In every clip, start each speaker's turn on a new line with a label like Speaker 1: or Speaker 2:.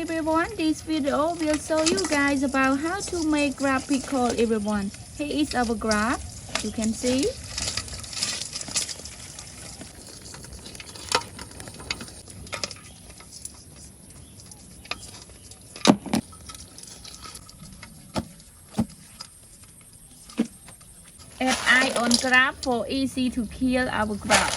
Speaker 1: everyone, this video will show you guys about how to make crab pickle everyone. Here is our crab, you can see. Add eye on crab for easy to kill our crab.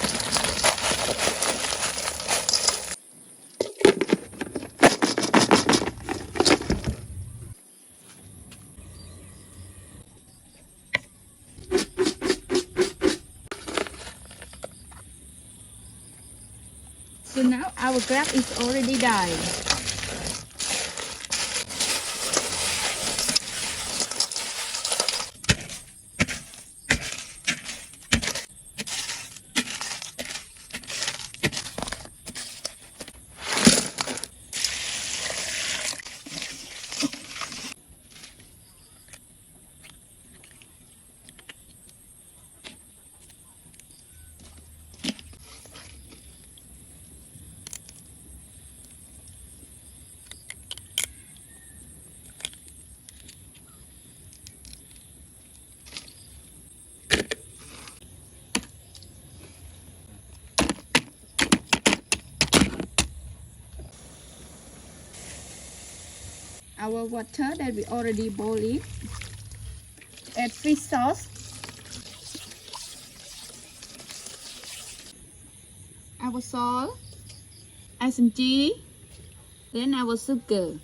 Speaker 1: So now our crab is already done. Our water that we already boiled it. Add fish sauce. Our salt. Add some cheese. Then our sugar.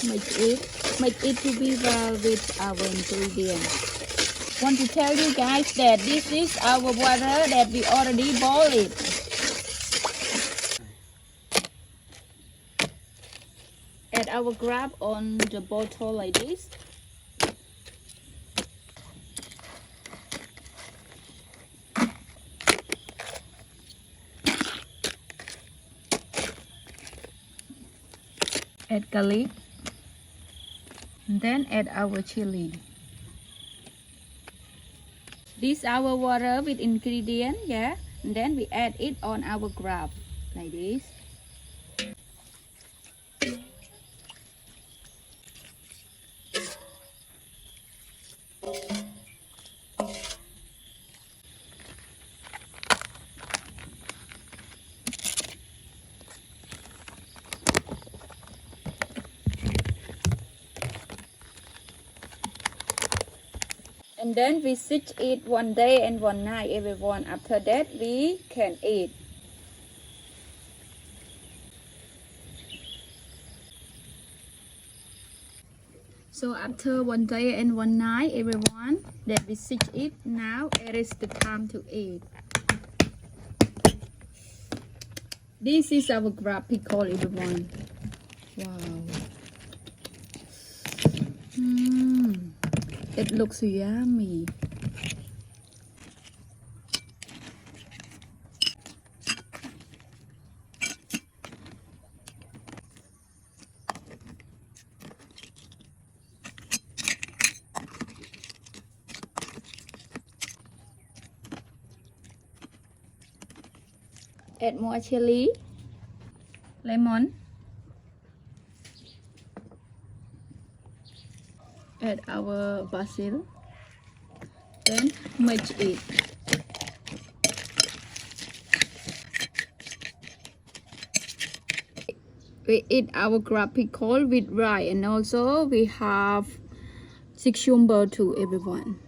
Speaker 1: Make it to be well with our ingredients. Want to tell you guys that this is our water that we already boiled it. Add our crab on the bottle like this. Add garlic. And then add our chili. This is our water with ingredient, yeah. And then we add it on our crab like this. And then we sit it 1 day and 1 night everyone. After that we can eat. So after 1 day and 1 night everyone that we sit it, now it is the time to eat. This is our crab pickle everyone. Wow. It looks yummy. Add more chili, lemon. Add our basil, then merge it. We eat our crab pickle with rice, and also we have cucumber too everyone.